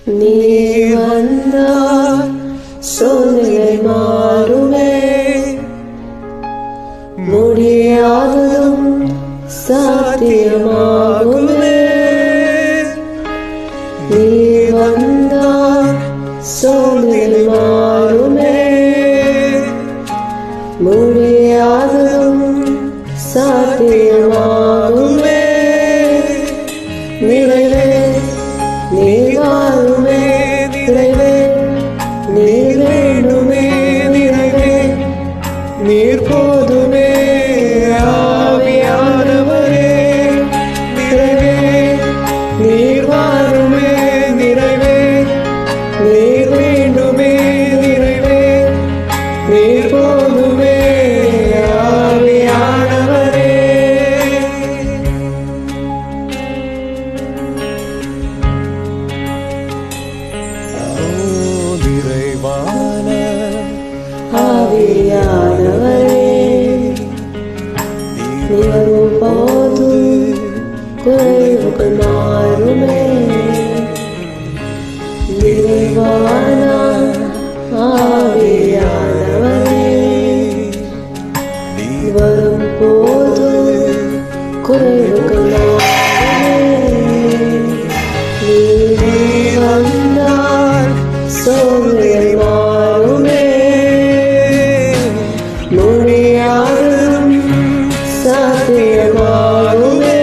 நீ வந்தால் சூழ்நிலை மாறுமே, முடியாததும் சாத்தியமாகுமே. நீ வந்தால் சூழ்நிலை மாறுமே, முடியாததும் சாத்தியமாகுமே. நிறைவே நீர் வாருமே, நிறைவே நீர் வேண்டுமே, நிறைவே நீர் போதுமே. ஆவியானவரே நிறைவே நீர் வாருமே, நிறைவே நீர் வேண்டுமே, நிறைவே நீர் போதுமே. ஆவியானவரே நிறைவான ஆவியானவரே நீரும் போது குறைவுக்கு மாறுமே. நிறைவான ஆவியானவரே வரும் போது குறைவுக்கு மாறுமே. நீ வந்தால் சோதனை மாறுமே, முடியாததும் சாத்தியமாகுமே.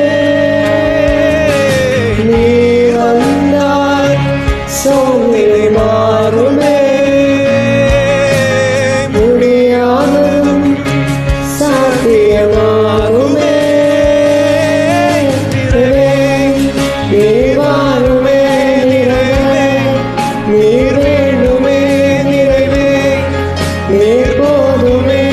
நீ வந்தால் சோதனை மாறுமே, முடியாததும் சாத்தியமாகுமே. நீர் வாருமே, நிறைவே நீர் வேண்டுமே, நிறைவே நீர் போதுமே.